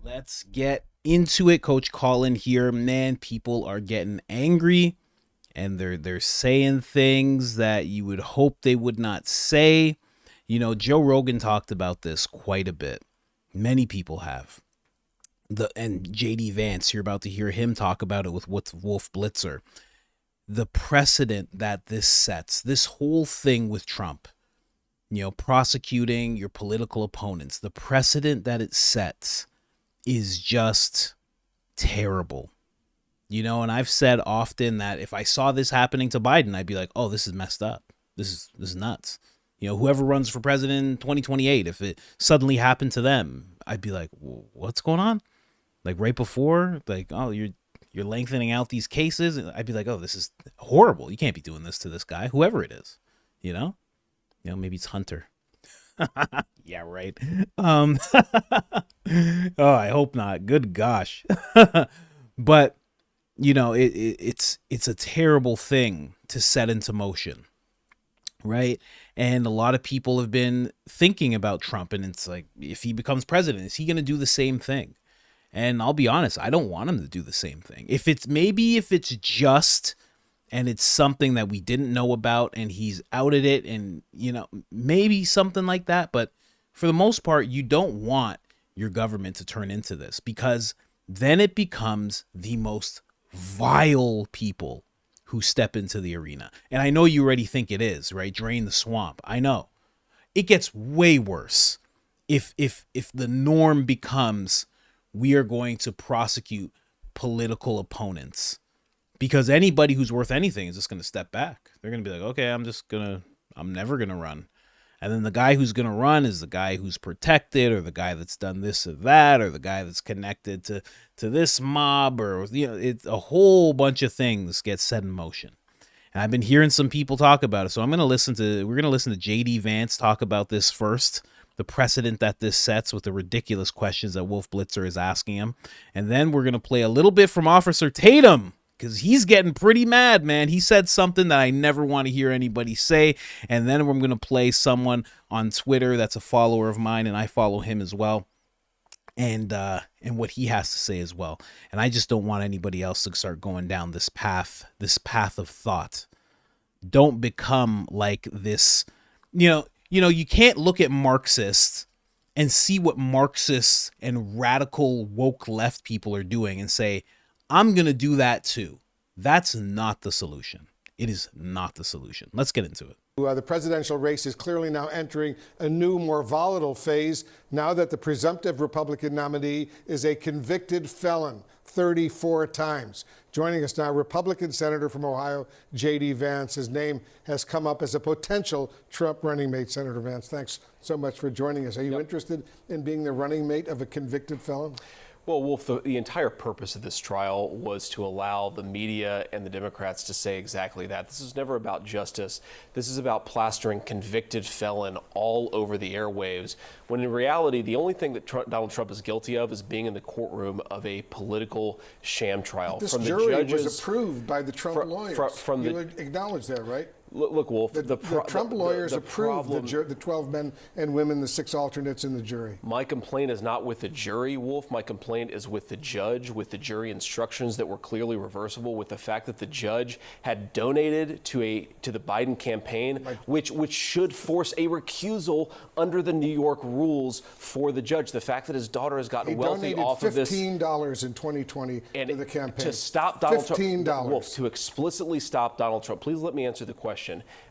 Let's get into it. Coach Colin here. Man, people are getting angry and they're saying things that you would hope they would not say. You know, Joe Rogan talked about this quite a bit. Many people have. And JD Vance, you're about to hear him talk about it with Wolf Blitzer. The precedent that this sets, this whole thing with Trump, you know, prosecuting your political opponents, the precedent that it sets is just terrible. You know, and I've said often that if I saw this happening to Biden, I'd be like, oh, this is messed up. This is nuts. You know, whoever runs for president in 2028, if it suddenly happened to them, I'd be like, what's going on? Like right before, like, oh, you're lengthening out these cases. I'd be like, oh, this is horrible. You can't be doing this to this guy, whoever it is, you know? You know, maybe it's Hunter. Yeah, right. Oh, I hope not. Good gosh. But, you know, it's a terrible thing to set into motion, right? And a lot of people have been thinking about Trump, and it's like, if he becomes president, is he going to do the same thing? And I'll be honest, I don't want him to do the same thing. If it's just and it's something that we didn't know about and he's outed it and, you know, maybe something like that. But for the most part, you don't want your government to turn into this, because then it becomes the most vile people who step into the arena. And I know you already think it is, right? Drain the swamp. I know. It gets way worse if the norm becomes we are going to prosecute political opponents, because anybody who's worth anything is just going to step back. They're going to be like, okay, I'm never going to run. And then the guy who's going to run is the guy who's protected, or the guy that's done this or that, or the guy that's connected to this mob, or, you know, it's a whole bunch of things get set in motion. And I've been hearing some people talk about it. So we're going to listen to JD Vance talk about this first, the precedent that this sets with the ridiculous questions that Wolf Blitzer is asking him. And then we're going to play a little bit from Officer Tatum, because he's getting pretty mad, man. He said something that I never want to hear anybody say. And then we're going to play someone on Twitter that's a follower of mine, and I follow him as well, and what he has to say as well. And I just don't want anybody else to start going down this path of thought. Don't become like this. You know, you can't look at Marxists and see what Marxists and radical woke left people are doing and say, I'm going to do that too. That's not the solution. It is not the solution. Let's get into it. The presidential race is clearly now entering a new, more volatile phase now that the presumptive Republican nominee is a convicted felon 34 times. Joining us now, Republican Senator from Ohio, JD Vance. His name has come up as a potential Trump running mate. Senator Vance, thanks so much for joining us. Are you interested in being the running mate of a convicted felon? Well, Wolf, the entire purpose of this trial was to allow the media and the Democrats to say exactly that. This is never about justice. This is about plastering convicted felon all over the airwaves, when in reality, the only thing that Donald Trump is guilty of is being in the courtroom of a political sham trial. This jury was approved by the Trump lawyers. You would acknowledge that, right? Look, Wolf, the Trump lawyers approved the 12 men and women, the 6 alternates in the jury. My complaint is not with the jury, Wolf. My complaint is with the judge, with the jury instructions that were clearly reversible, with the fact that the judge had donated to the Biden campaign, which should force a recusal under the New York rules for the judge. The fact that his daughter has gotten wealthy off of this. $15 in 2020 to the campaign. To stop Donald Trump. $15. Wolf, to explicitly stop Donald Trump. Please let me answer the question.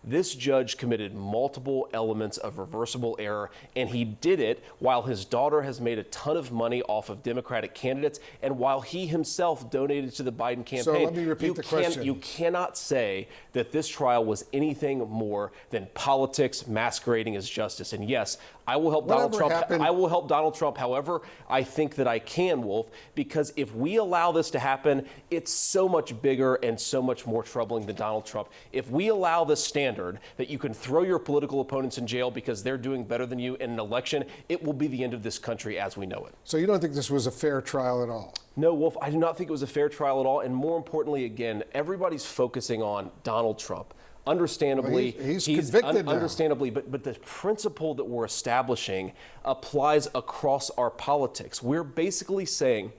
This judge committed multiple elements of reversible error, and he did it while his daughter has made a ton of money off of Democratic candidates, and while he himself donated to the Biden campaign. So let me repeat the question. You cannot say that this trial was anything more than politics masquerading as justice. And yes, I will help Donald Trump. I will help Donald Trump however I think that I can, Wolf, because if we allow this to happen, it's so much bigger and so much more troubling than Donald Trump. If we allow this standard that you can throw your political opponents in jail because they're doing better than you in an election, it will be the end of this country as we know it. So you don't think this was a fair trial at all? No, Wolf, I do not think it was a fair trial at all. And more importantly, again, everybody's focusing on Donald Trump. Understandably, well, he's convicted now. Understandably, but the principle that we're establishing applies across our politics. We're basically saying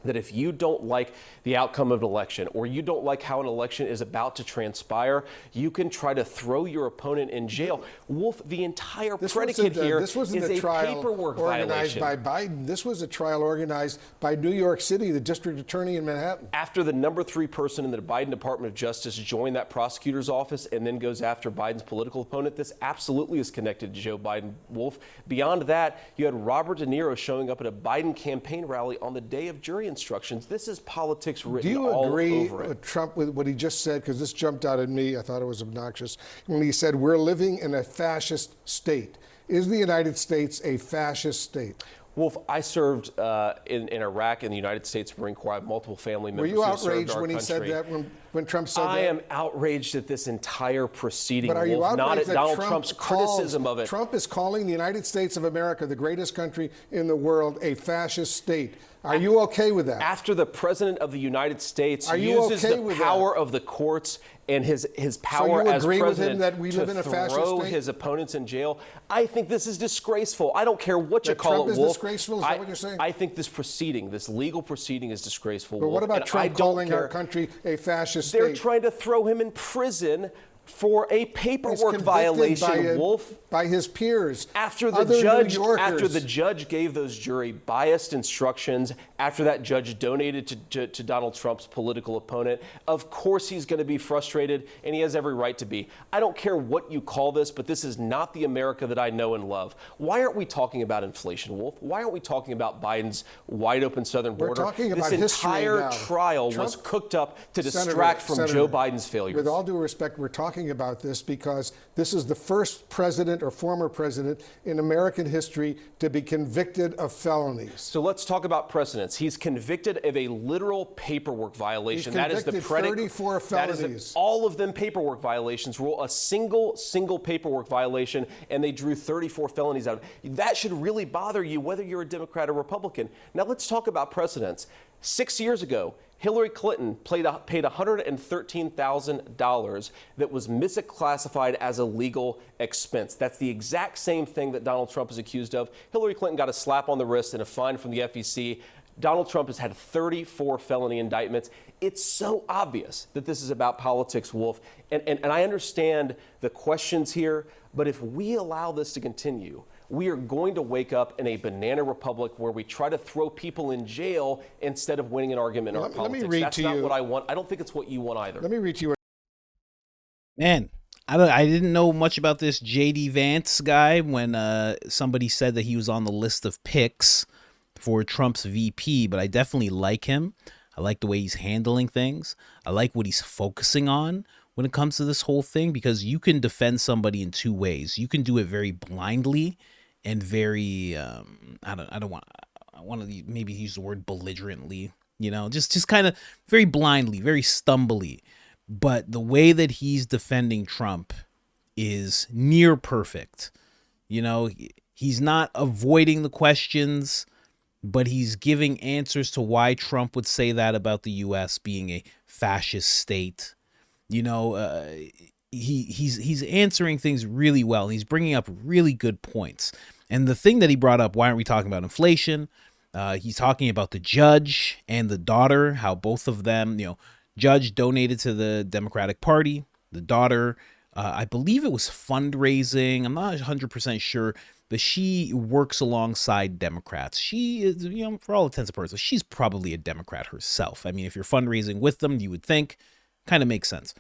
that if you don't like the outcome of an election, or you don't like how an election is about to transpire, you can try to throw your opponent in jail. Wolf, the entire predicate here is a paperwork organized violation. by Biden. This was a trial organized by New York City, the district attorney in Manhattan. After the number 3 person in the Biden Department of Justice joined that prosecutor's office and then goes after Biden's political opponent, this absolutely is connected to Joe Biden, Wolf. Beyond that, you had Robert De Niro showing up at a Biden campaign rally on the day of jury instructions. This is politics written all over it. Do you agree with Trump with what he just said? Because this jumped out at me. I thought it was obnoxious. When he said, we're living in a fascist state. Is the United States a fascist state? Wolf, I served in Iraq in the United States Marine Corps. I have multiple family members. Were you who served outraged our when he country. said that, when Trump said that? I am outraged at this entire proceeding, but are you Wolf, not at that Donald Trump's criticism of it. Trump is calling the United States of America, the greatest country in the world, a fascist state. Are you okay with that? After the President of the United States uses the power of the courts and his power as president to throw his opponents in jail, I think this is disgraceful. I don't care what you call it, Wolf. Trump is disgraceful? Is that what you're saying? I think this proceeding, this legal proceeding, is disgraceful. But what about Trump calling our country a fascist state? They're trying to throw him in prison for a paperwork violation, Wolf. By his peers. After the judge gave those jury biased instructions, after that judge donated to Donald Trump's political opponent, of course he's going to be frustrated, and he has every right to be. I don't care what you call this, but this is not the America that I know and love. Why aren't we talking about inflation, Wolf? Why aren't we talking about Biden's wide open southern border? We're talking about this entire trial was cooked up to distract from Joe Biden's failures. With all due respect, we're talking about this because this is the first president or former president in American history to be convicted of felonies. So let's talk about precedents. He's convicted of a literal paperwork violation. That is the predicate. 34 felonies. All of them paperwork violations. Rule a single paperwork violation, and they drew 34 felonies out. That should really bother you, whether you're a Democrat or Republican. Now let's talk about precedents. 6 years ago, Hillary Clinton paid $113,000 that was misclassified as a legal expense. That's the exact same thing that Donald Trump is accused of. Hillary Clinton got a slap on the wrist and a fine from the FEC. Donald Trump has had 34 felony indictments. It's so obvious that this is about politics, Wolf. And I understand the questions here, but if we allow this to continue, we are going to wake up in a banana republic where we try to throw people in jail instead of winning an argument in our politics. That's not what I want. I don't think it's what you want either. Let me read to you. Man, I didn't know much about this J.D. Vance guy when somebody said that he was on the list of picks for Trump's VP, but I definitely like him. I like the way he's handling things. I like what he's focusing on when it comes to this whole thing, because you can defend somebody in two ways. You can do it very blindly and very I want to maybe use the word belligerently, just kind of very blindly, very stumbly. But the way that he's defending Trump is near perfect. He's not avoiding the questions, but he's giving answers to why Trump would say that about the U.S. being a fascist state. He's answering things really well. He's bringing up really good points. And the thing that he brought up, why aren't we talking about inflation? He's talking about the judge and the daughter, how both of them, judge donated to the Democratic Party. The daughter, I believe it was fundraising. I'm not 100% sure, but she works alongside Democrats. She is, for all intents and purposes, she's probably a Democrat herself. I mean, if you're fundraising with them, you would think, kind of makes sense.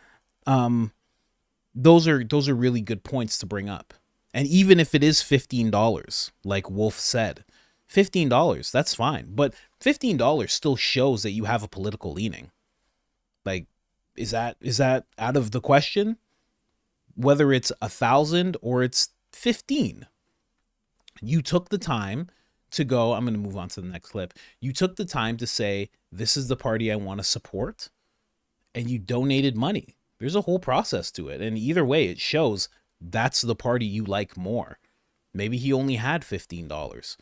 Those are really good points to bring up. And even if it is $15, like Wolf said, $15, that's fine. But $15 still shows that you have a political leaning. Like, is that out of the question? Whether it's 1,000 or it's 15, you took the time to go. I'm going to move on to the next clip. You took the time to say, this is the party I want to support, and you donated money. There's a whole process to it. And either way, it shows that's the party you like more. Maybe he only had $15.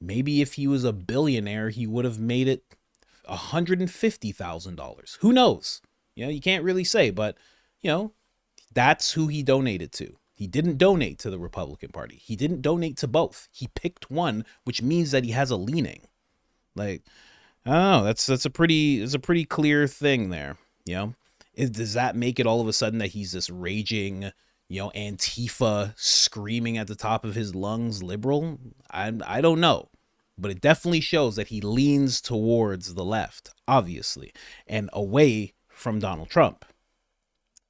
Maybe if he was a billionaire, he would have made it $150,000. Who knows? You can't really say, but, That's who he donated to. He didn't donate to the Republican Party. He didn't donate to both. He picked one, which means that he has a leaning. Like, I don't know. That's a pretty clear thing there. You know, does that make it all of a sudden that he's this raging, Antifa screaming at the top of his lungs liberal? I don't know, but it definitely shows that he leans towards the left, obviously, and away from Donald Trump.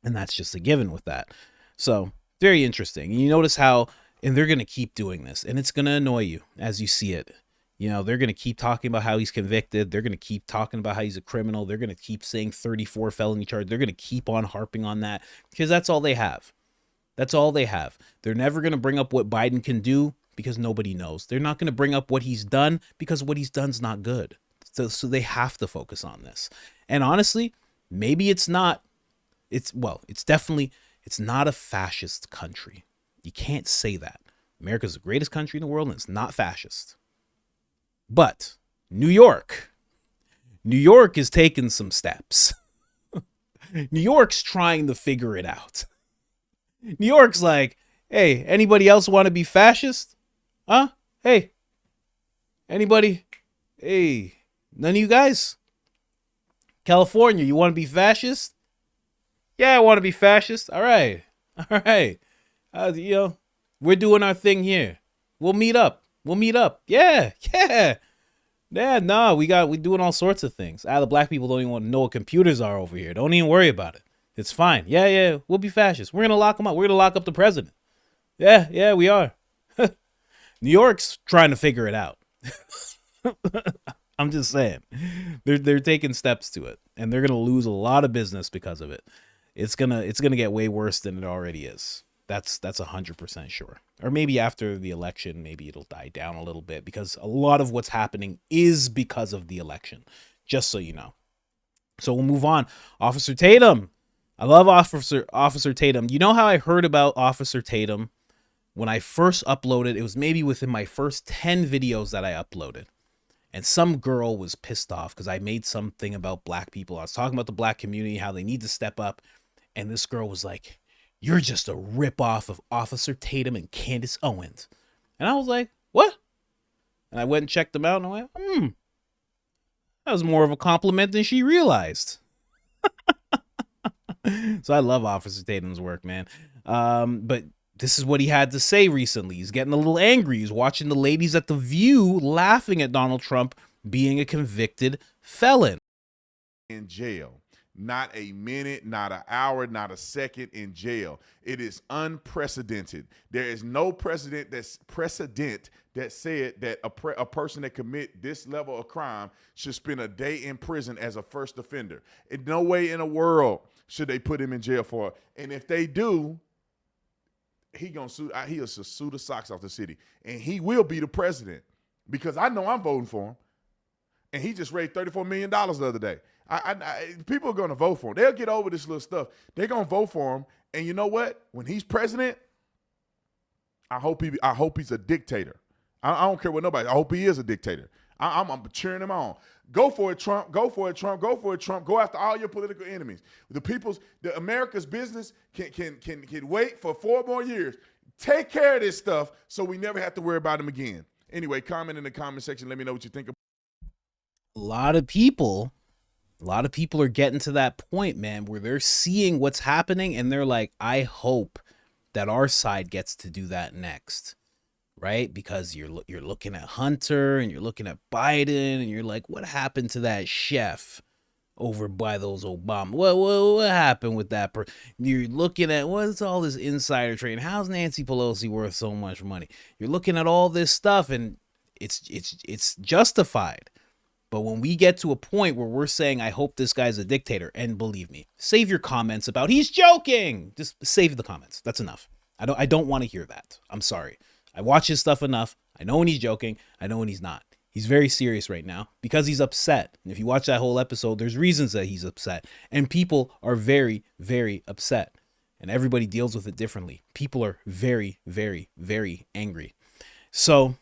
And that's just a given with that. So very interesting. You notice how, and they're going to keep doing this, and it's going to annoy you as you see it. They're going to keep talking about how he's convicted. They're going to keep talking about how he's a criminal. They're going to keep saying 34 felony charge. They're going to keep on harping on that because that's all they have. That's all they have. They're never going to bring up what Biden can do because nobody knows. They're not going to bring up what he's done because what he's done's not good. So they have to focus on this. And honestly, maybe it's not. It's not a fascist country. You can't say that. America's the greatest country in the world, and it's not fascist. But New York is taking some steps. New York's trying to figure it out. New York's like, hey, anybody else want to be fascist? Huh? Hey, anybody? Hey, none of you guys? California, you want to be fascist? Yeah, I want to be fascist. All right. We're doing our thing here. We'll meet up. Yeah. No, we're doing all sorts of things. The black people don't even want to know what computers are over here. Don't even worry about it. It's fine. Yeah, we'll be fascists. We're going to lock them up. We're going to lock up the president. Yeah, we are. New York's trying to figure it out. I'm just saying. They're taking steps to it, and they're going to lose a lot of business because of it. It's gonna get way worse than it already is. That's 100% sure. Or maybe after the election, maybe it'll die down a little bit because a lot of what's happening is because of the election, just so you know. So we'll move on. Officer Tatum. I love Officer Tatum. You know how I heard about Officer Tatum when I first uploaded? It was maybe within my first 10 videos that I uploaded. And some girl was pissed off because I made something about black people. I was talking about the black community, how they need to step up. And this girl was like, you're just a ripoff of Officer Tatum and Candace Owens. And I was like, what? And I went and checked them out and I went, that was more of a compliment than she realized. So I love Officer Tatum's work, man. But this is what he had to say recently. He's getting a little angry. He's watching the ladies at The View laughing at Donald Trump being a convicted felon. In jail. Not a minute, not an hour, not a second in jail. It is unprecedented. There is no precedent that said that a person that commit this level of crime should spend a day in prison as a first offender. In no way in the world should they put him in jail for it. And if they do, he'll sue the socks off the city. And he will be the president because I know I'm voting for him. And he just raised $34 million the other day. People are going to vote for him. They'll get over this little stuff. They're going to vote for him. And you know what? When he's president, I hope he's a dictator. I don't care what nobody. I hope he is a dictator. I'm cheering him on. Go for it, Trump. Go for it, Trump. Go for it, Trump. Go after all your political enemies. The America's business can wait for 4 more years. Take care of this stuff so we never have to worry about him again. Anyway, comment in the comment section. Let me know what you think about. A lot of people are getting to that point, man, where they're seeing what's happening and they're like, I hope that our side gets to do that next, right? Because you're looking at Hunter and you're looking at Biden and you're like, what happened to that chef over by those Obama? What happened with that? You're looking at what's all this insider trading? How's Nancy Pelosi worth so much money? You're looking at all this stuff and it's justified. But when we get to a point where we're saying, I hope this guy's a dictator, and believe me, save your comments about he's joking. Just save the comments. That's enough. I don't want to hear that. I'm sorry. I watch his stuff enough. I know when he's joking. I know when he's not. He's very serious right now because he's upset. And if you watch that whole episode, there's reasons that he's upset. And people are very, very upset. And everybody deals with it differently. People are very, very, very angry. So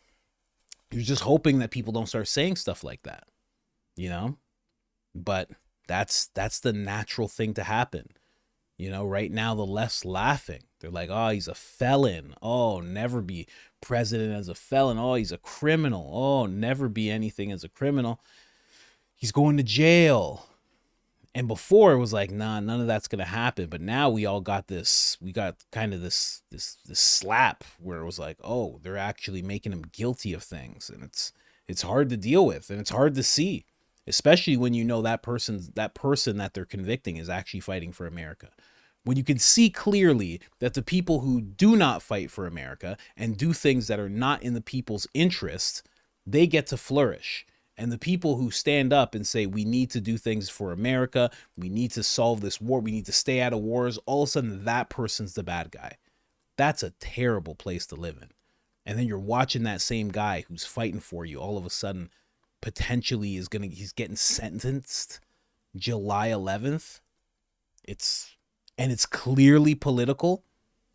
you're just hoping that people don't start saying stuff like that. But that's the natural thing to happen. Right now the left's laughing. They're like, oh, he's a felon. Oh, never be president as a felon. Oh, he's a criminal. Oh, never be anything as a criminal. He's going to jail. And before it was like, nah, none of that's gonna happen. But now we got kind of this slap where it was like, oh, they're actually making him guilty of things, and it's hard to deal with, and it's hard to see, especially when you know that person that they're convicting is actually fighting for America. When you can see clearly that the people who do not fight for America and do things that are not in the people's interest, they get to flourish. And the people who stand up and say, we need to do things for America, we need to solve this war, we need to stay out of wars, all of a sudden that person's the bad guy. That's a terrible place to live in. And then you're watching that same guy who's fighting for you all of a sudden potentially he's getting sentenced July 11th. It's clearly political.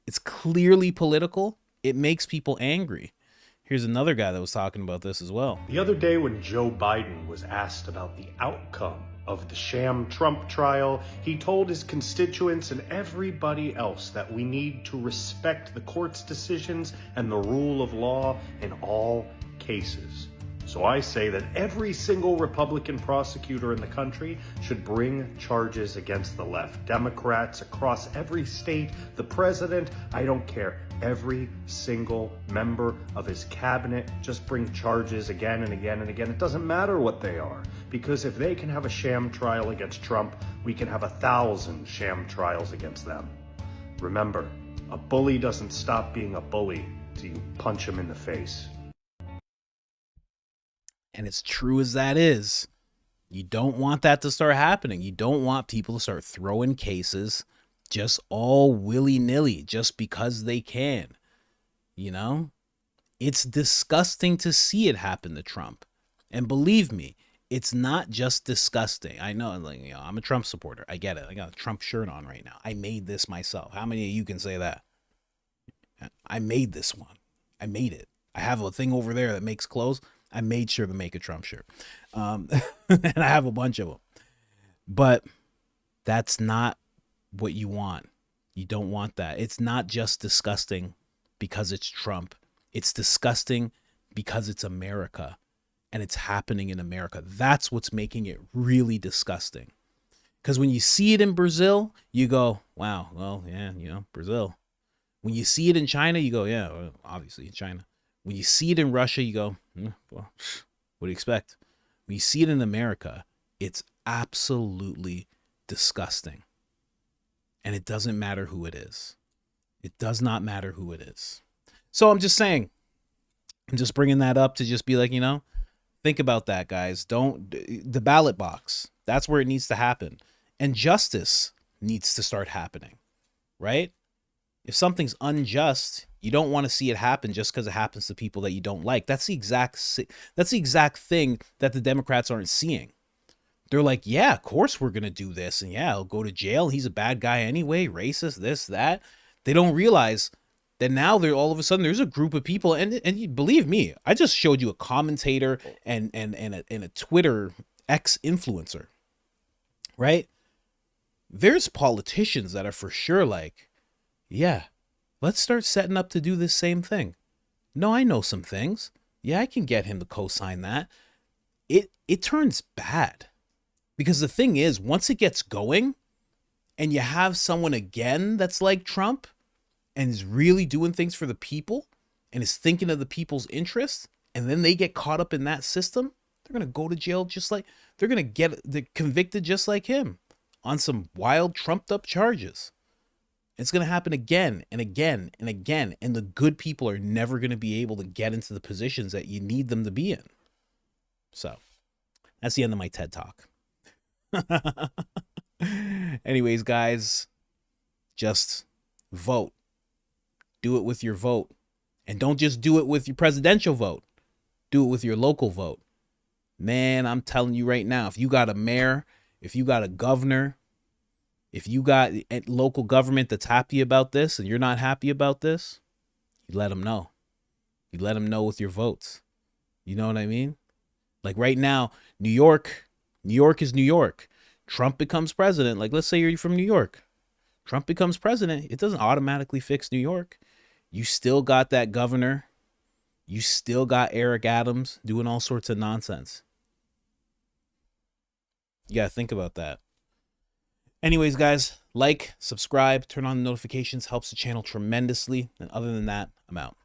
It's clearly political. It makes people angry. Here's another guy that was talking about this as well. The other day when Joe Biden was asked about the outcome of the sham Trump trial, he told his constituents and everybody else that we need to respect the court's decisions and the rule of law in all cases. So I say that every single Republican prosecutor in the country should bring charges against the left. Democrats across every state, the president, I don't care. Every single member of his cabinet, just bring charges again and again and again. It doesn't matter what they are, because if they can have a sham trial against Trump, we can have 1,000 sham trials against them. Remember, a bully doesn't stop being a bully till you punch him in the face. And as true as that is, you don't want that to start happening. You don't want people to start throwing cases just all willy-nilly just because they can. It's disgusting to see it happen to Trump. And believe me, it's not just disgusting. I know, I'm a Trump supporter. I get it. I got a Trump shirt on right now. I made this myself. How many of you can say that? I made this one. I made it. I have a thing over there that makes clothes. I made sure to make a Trump shirt. And I have a bunch of them. But that's not what you want. You don't want that. It's not just disgusting because it's Trump. It's disgusting because it's America. And it's happening in America. That's what's making it really disgusting. Because when you see it in Brazil, you go, wow, well, yeah, Brazil. When you see it in China, you go, yeah, well, obviously in China. When you see it in Russia, you go, well, what do you expect? When you see it in America, it's absolutely disgusting. And it doesn't matter who it is. It does not matter who it is. So I'm just saying, I'm just bringing that up to just be like, think about that, guys. The ballot box, that's where it needs to happen. And justice needs to start happening, right? If something's unjust, you don't want to see it happen just because it happens to people that you don't like. That's the exact thing that the Democrats aren't seeing. They're like, yeah, of course we're going to do this. And yeah, he'll go to jail. He's a bad guy anyway, racist, this, that. They don't realize that now all of a sudden there's a group of people. And believe me, I just showed you a commentator and a Twitter ex-influencer, right? There's politicians that are for sure like, yeah, let's start setting up to do this same thing. No, I know some things. Yeah, I can get him to co-sign that. It turns bad. Because the thing is, once it gets going and you have someone again that's like Trump and is really doing things for the people and is thinking of the people's interests, and then they get caught up in that system, they're going to go to jail they're going to get convicted just like him on some wild trumped up charges. It's going to happen again and again and again. And the good people are never going to be able to get into the positions that you need them to be in. So that's the end of my TED Talk. Anyways, guys, just vote. Do it with your vote. And don't just do it with your presidential vote. Do it with your local vote. Man, I'm telling you right now, if you got a mayor, if you got a governor, if you got a local government that's happy about this and you're not happy about this, you let them know. You let them know with your votes. You know what I mean? Like right now, New York is New York. Trump becomes president. Like, let's say you're from New York. Trump becomes president, it doesn't automatically fix New York. You still got that governor. You still got Eric Adams doing all sorts of nonsense. You got to think about that. Anyways, guys, like, subscribe, turn on the notifications, helps the channel tremendously. And other than that, I'm out.